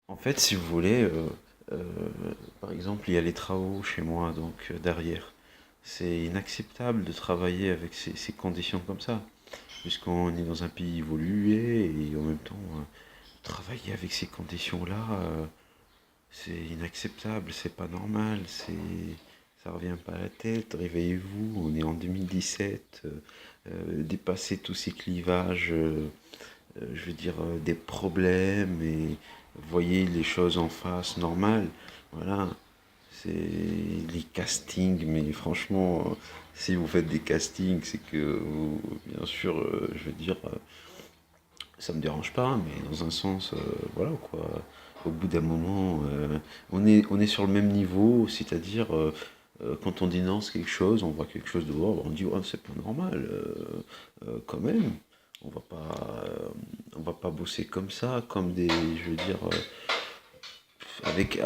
En fait, si vous voulez, euh, par exemple, il y a les travaux chez moi, donc derrière. C'est inacceptable de travailler avec ces conditions comme ça, puisqu'on est dans un pays évolué et en même temps, travailler avec ces conditions-là, c'est inacceptable, c'est pas normal, ça revient pas à la tête. Réveillez-vous, on est en 2017, dépasser tous ces clivages. Je veux dire, des problèmes et voyez les choses en face, normal. Voilà, c'est les castings, mais franchement, si vous faites des castings, c'est que, bien sûr, je veux dire, ça me dérange pas, mais dans un sens, voilà quoi. Au bout d'un moment, on est sur le même niveau, c'est-à-dire, quand on dénonce quelque chose, on voit quelque chose dehors, on dit, oh, c'est pas normal, quand même. On va pas, euh, on va pas bosser comme ça, comme des, je veux dire, avec,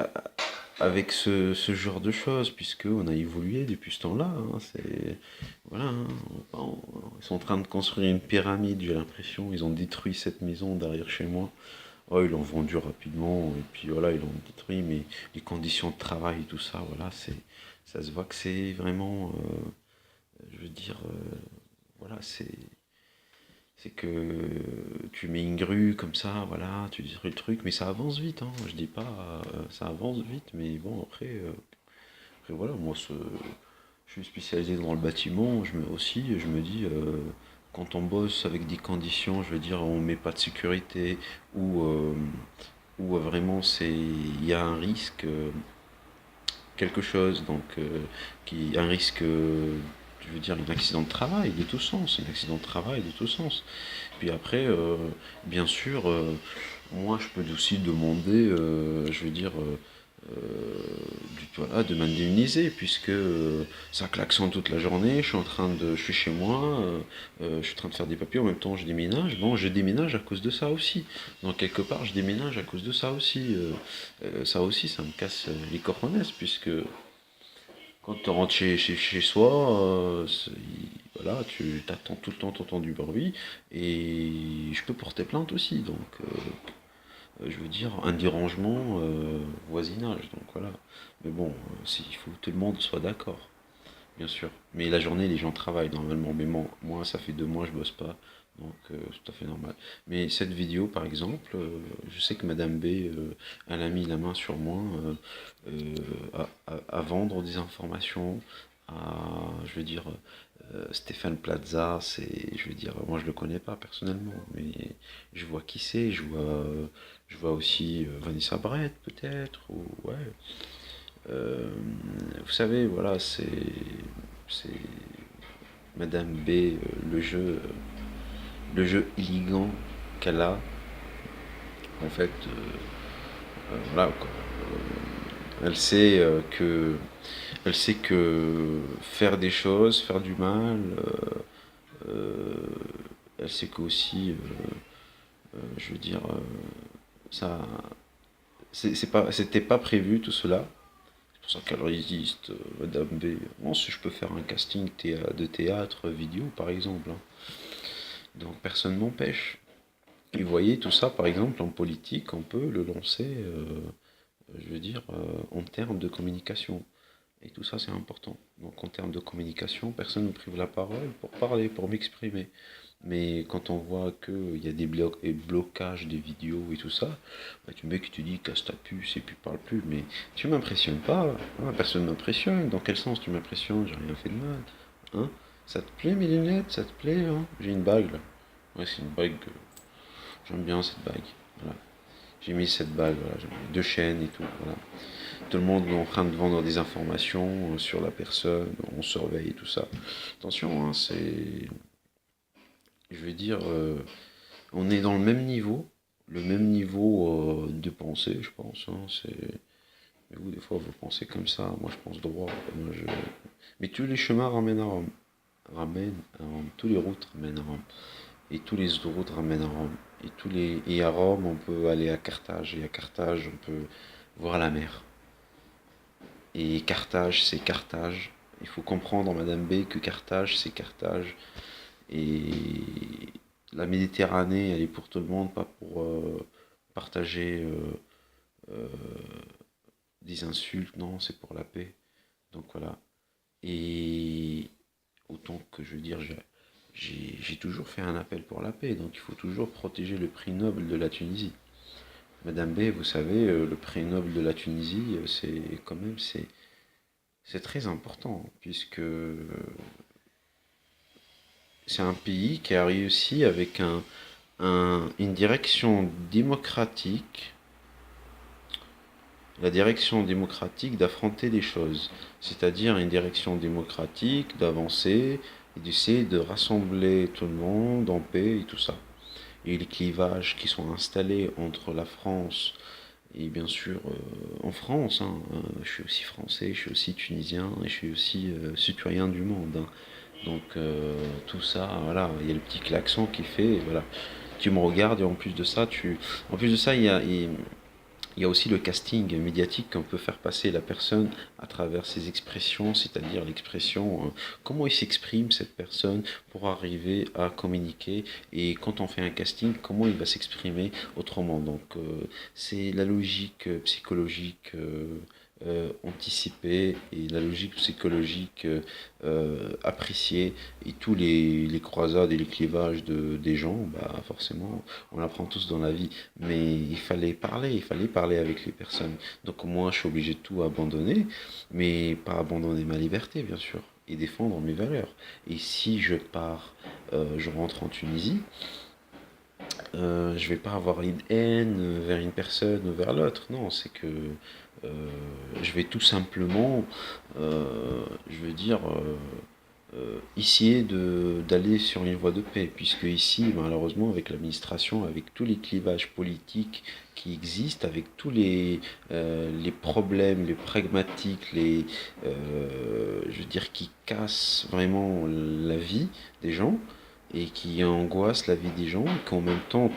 avec ce genre de choses, puisque on a évolué depuis ce temps-là. Hein, c'est, voilà, hein, ils sont en train de construire une pyramide, j'ai l'impression. Ils ont détruit cette maison derrière chez moi. Oh, ils l'ont vendu rapidement, et puis voilà, ils l'ont détruit, mais les conditions de travail, tout ça, voilà, ça se voit que c'est vraiment, je veux dire, voilà, c'est que tu mets une grue comme ça, voilà, tu détruis le truc, mais ça avance vite, hein, je dis pas, ça avance vite, mais bon, après voilà, moi, je suis spécialisé dans le bâtiment, je me dis, quand on bosse avec des conditions, je veux dire, on met pas de sécurité, ou, vraiment il y a un risque, quelque chose, donc, un risque, je veux dire, un accident de travail de tout sens, un accident de travail de tout sens. Puis après, bien sûr, moi je peux aussi demander, je veux dire, voilà, de m'indemniser, puisque ça klaxonne toute la journée, je suis chez moi, je suis en train de faire des papiers, en même temps je déménage. Bon, je déménage à cause de ça aussi. Donc quelque part, je déménage à cause de ça aussi. Ça aussi, ça me casse les cojones, puisque quand tu rentres chez soi, voilà, tu t'attends tout le temps, t'entends du bruit, et je peux porter plainte aussi, donc je veux dire un dérangement, voisinage, donc voilà. Mais bon, il faut que tout le monde soit d'accord, bien sûr. Mais la journée, les gens travaillent normalement, mais moi, ça fait 2 mois, je bosse pas, donc c'est tout à fait normal. Mais cette vidéo, par exemple, je sais que Madame B, elle a mis la main sur moi, à vendre des informations je veux dire, Stéphane Plaza, je veux dire, moi je le connais pas personnellement, mais je vois qui c'est, je vois aussi Vanessa Brett peut-être, ou ouais. Vous savez, voilà, c'est Madame B, le jeu élégant qu'elle a, en fait, voilà quoi. Elle sait elle sait que faire des choses, faire du mal, elle sait qu'aussi, je veux dire, ça, c'était pas prévu tout cela. C'est pour ça qu'elle résiste, Madame B. Bon, si je peux faire un casting de théâtre, vidéo par exemple, hein. Donc personne m'empêche. Et vous voyez, tout ça, par exemple, en politique, on peut le lancer, je veux dire, en termes de communication. Et tout ça, c'est important. Donc, en termes de communication, personne ne me prive la parole pour parler, pour m'exprimer. Mais quand on voit qu'il y a des blocages des vidéos et tout ça, bah, tu mec, tu dis casse ta puce et puis parle plus. Mais tu m'impressionnes pas, hein, personne m'impressionne. Dans quel sens tu m'impressionnes? J'ai rien fait de mal. Hein, ça te plaît mes lunettes? Ça te plaît, hein? J'ai une bague là. Ouais, c'est une bague. J'aime bien cette bague. Voilà. J'ai mis cette bague, voilà. J'ai mis 2 chaînes et tout. Voilà. Tout le monde est en train de vendre des informations sur la personne, on surveille tout ça. Attention, hein, je veux dire, on est dans le même niveau de pensée, je pense. Hein, mais vous, des fois, vous pensez comme ça, moi je pense droit. Mais tous les chemins ramènent à Rome. Ramènent à Rome. Tous les routes ramènent à Rome. Et tous les routes ramènent à Rome. Et à Rome, on peut aller à Carthage. Et à Carthage, on peut voir la mer. Et Carthage, c'est Carthage. Il faut comprendre, Madame B, que Carthage, c'est Carthage. Et la Méditerranée, elle est pour tout le monde, pas pour partager. euh, des insultes, non, c'est pour la paix. Donc voilà. Et autant que je veux dire, j'ai toujours fait un appel pour la paix, donc il faut toujours protéger le prix Nobel de la Tunisie. Madame B, vous savez, le prix Nobel de la Tunisie, c'est quand même c'est très important, puisque c'est un pays qui a réussi avec une direction démocratique, la direction démocratique d'affronter les choses, c'est-à-dire une direction démocratique d'avancer et d'essayer de rassembler tout le monde en paix et tout ça. Et les clivages qui sont installés entre la France et bien sûr en France, hein, je suis aussi français, je suis aussi tunisien et je suis aussi citoyen du monde, hein. Donc tout ça, voilà, il y a le petit klaxon qui fait, voilà, tu me regardes et en plus de ça, en plus de ça, il y a aussi le casting médiatique qu'on peut faire passer la personne à travers ses expressions, c'est-à-dire l'expression, comment il s'exprime cette personne pour arriver à communiquer et quand on fait un casting, comment il va s'exprimer autrement. Donc c'est la logique psychologique anticipée et la logique psychologique appréciée et tous les croisades et les clivages des gens, bah forcément on l'apprend tous dans la vie, mais il fallait parler avec les personnes. Donc moi, je suis obligé de tout abandonner, mais pas abandonner ma liberté, bien sûr, et défendre mes valeurs. Et si je pars, je rentre en Tunisie, je vais pas avoir une haine vers une personne ou vers l'autre. Non, c'est que euh, je vais tout simplement, je veux dire, essayer d'aller sur une voie de paix, puisque ici, malheureusement, avec l'administration, avec tous les clivages politiques qui existent, avec tous les problèmes, les pragmatiques, je veux dire, qui cassent vraiment la vie des gens et qui angoissent la vie des gens, et qui en même temps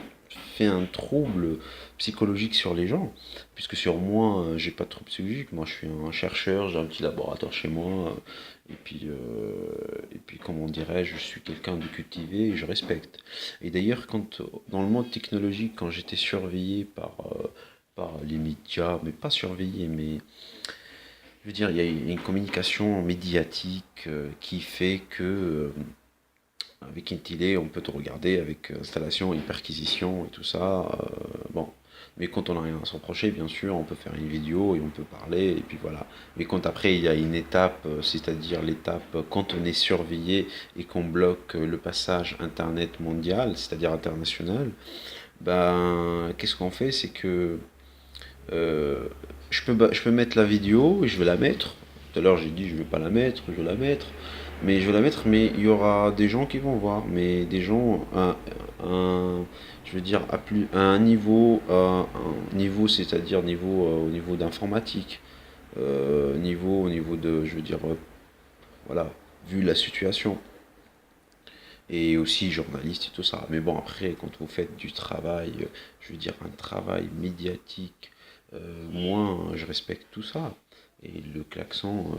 fait un trouble psychologique sur les gens, puisque sur moi, j'ai pas de trouble psychologique, moi je suis un chercheur, j'ai un petit laboratoire chez moi, et puis comment dirais-je, je suis quelqu'un de cultivé et je respecte. Et d'ailleurs, dans le monde technologique, quand j'étais surveillé par les médias, mais pas surveillé, mais je veux dire, il y a une communication médiatique qui fait que avec une télé, on peut te regarder avec installation, hyperquisition et tout ça. Bon, mais quand on n'a rien à se reprocher, bien sûr, on peut faire une vidéo et on peut parler, et puis voilà. Mais quand après, il y a une étape, c'est-à-dire l'étape quand on est surveillé et qu'on bloque le passage Internet mondial, c'est-à-dire international, ben, qu'est-ce qu'on fait? C'est que euh, je peux mettre la vidéo et je vais la mettre. Tout à l'heure, j'ai dit je vais pas la mettre, je vais la mettre. Mais je vais la mettre, mais il y aura des gens qui vont voir, mais des gens je veux dire à un niveau, c'est-à-dire niveau au niveau d'informatique, niveau au niveau de, je veux dire, voilà, vu la situation, et aussi journaliste et tout ça. Mais bon, après, quand vous faites du travail, je veux dire un travail médiatique, moi, je respecte tout ça. Et le klaxon,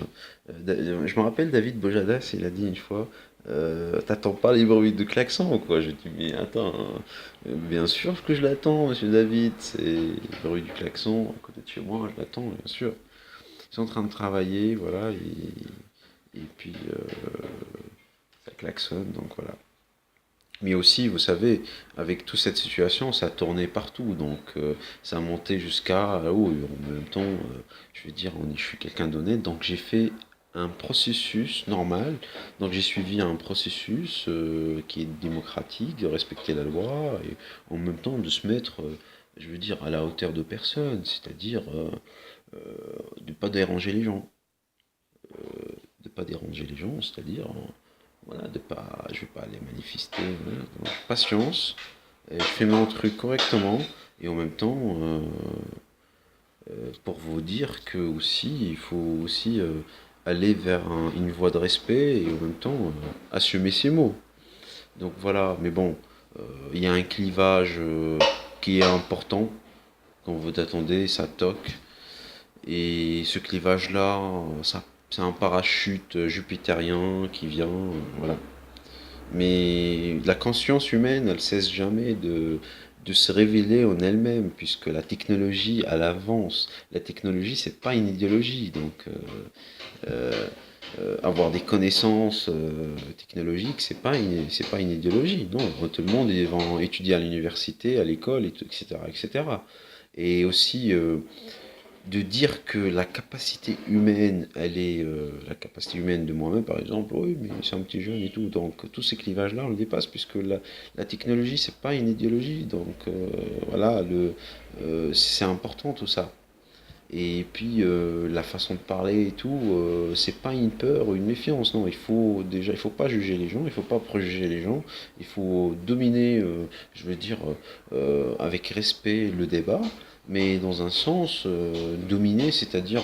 je me rappelle David Bojadas, il a dit une fois, t'attends pas les bruits de klaxon, quoi. Je dis, mais attends, hein, bien sûr que je l'attends, monsieur David, c'est le bruit du klaxon à côté de chez moi, je l'attends, bien sûr. Ils sont en train de travailler, voilà, et puis ça klaxonne, donc voilà. Mais aussi, vous savez, avec toute cette situation, ça a tourné partout, donc ça a monté jusqu'à là-haut. Et en même temps, je veux dire, je suis quelqu'un d'honnête, donc j'ai fait un processus normal. Donc j'ai suivi un processus qui est démocratique, de respecter la loi, et en même temps de se mettre, je veux dire, à la hauteur de personne, c'est-à-dire euh, de ne pas déranger les gens. De pas déranger les gens, c'est-à-dire voilà, je vais pas aller manifester, voilà. Donc, patience, je fais mon truc correctement et en même temps pour vous dire que aussi il faut aussi aller vers une voie de respect et en même temps assumer ses mots. Donc voilà, mais bon, il y a un clivage qui est important quand vous attendez, ça toque. Et ce clivage-là, c'est un parachute jupitérien qui vient, voilà. Mais la conscience humaine, elle cesse jamais de se révéler en elle-même, puisque la technologie, à l'avance, la technologie, c'est pas une idéologie, donc euh, avoir des connaissances technologiques, c'est pas une idéologie, non. Tout le monde va étudier à l'université, à l'école, etc., etc. Et cetera. Et aussi de dire que la capacité humaine, elle est la capacité humaine de moi-même, par exemple, oui, mais c'est un petit jeune et tout. Donc tous ces clivages-là, on le dépasse, puisque la technologie, c'est pas une idéologie. Donc voilà, c'est important tout ça. Et puis la façon de parler et tout, c'est pas une peur ou une méfiance, non. Il faut pas juger les gens, il faut pas préjuger les gens, il faut dominer, je veux dire, avec respect le débat, mais dans un sens dominer, c'est-à-dire,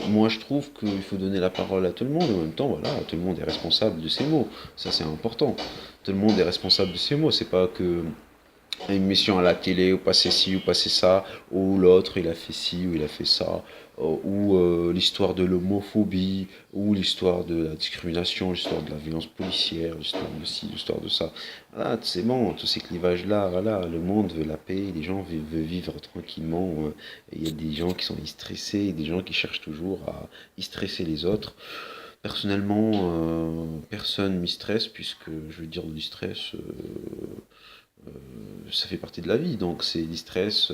moi je trouve qu'il faut donner la parole à tout le monde, et en même temps, voilà, tout le monde est responsable de ses mots, ça c'est important. Tout le monde est responsable de ses mots, c'est pas que une mission à la télé, ou passer ci, ou passer ça, ou l'autre il a fait ci, ou il a fait ça, ou l'histoire de l'homophobie, ou l'histoire de la discrimination, l'histoire de la violence policière, l'histoire de ci, l'histoire de ça. Voilà, c'est bon, tous ces clivages-là, voilà, le monde veut la paix, les gens veulent vivre tranquillement, et il y a des gens qui sont stressés, et des gens qui cherchent toujours à y stresser les autres. Personnellement, personne m'y stresse, puisque je veux dire du stress, ça fait partie de la vie, donc c'est du stress.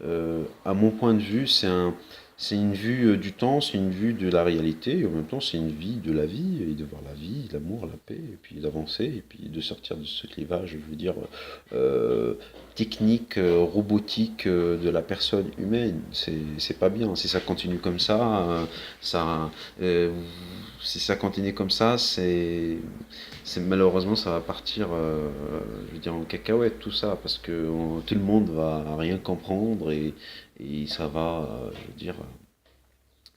À mon point de vue, c'est une vue du temps, c'est une vue de la réalité, et en même temps, c'est une vie de la vie, et de voir la vie, l'amour, la paix, et puis d'avancer, et puis de sortir de ce clivage, je veux dire, euh, technique, robotique de la personne humaine. C'est pas bien. Si ça continue comme ça, euh, si ça continue comme ça, malheureusement ça va partir, je veux dire, en cacahuète tout ça, parce que tout le monde va rien comprendre et ça va, je veux dire,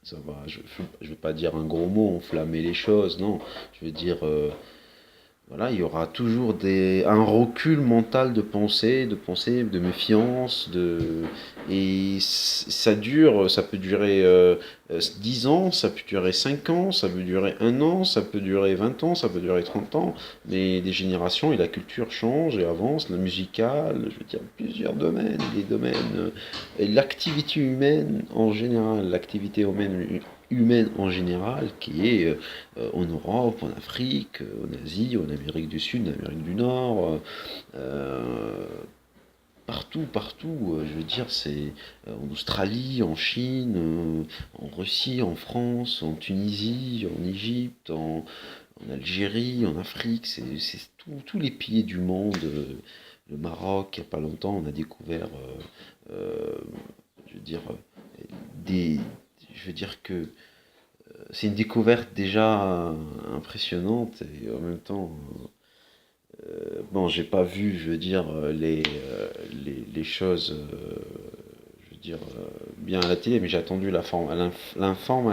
ça va, je vais pas dire un gros mot, enflammer les choses, non, je veux dire, voilà, il y aura toujours un recul mental de pensée, de méfiance, et ça dure, ça peut durer 10 ans, ça peut durer 5 ans, ça peut durer 1 an, ça peut durer 20 ans, ça peut durer 30 ans, mais les générations et la culture changent et avancent, le musical, je veux dire, plusieurs domaines, les domaines, et l'activité humaine en général, l'activité humaine en général, qui est en Europe, en Afrique, en Asie, en Amérique du Sud, en Amérique du Nord, euh, partout, partout, je veux dire, c'est en Australie, en Chine, en Russie, en France, en Tunisie, en Égypte, en Algérie, en Afrique, c'est tous les pays du monde. Le Maroc, il n'y a pas longtemps, on a découvert, euh, je veux dire, des, je veux dire que c'est une découverte déjà impressionnante et en même temps, bon, j'ai pas vu, je veux dire, les choses, je veux dire, bien à la télé, mais j'ai attendu l'information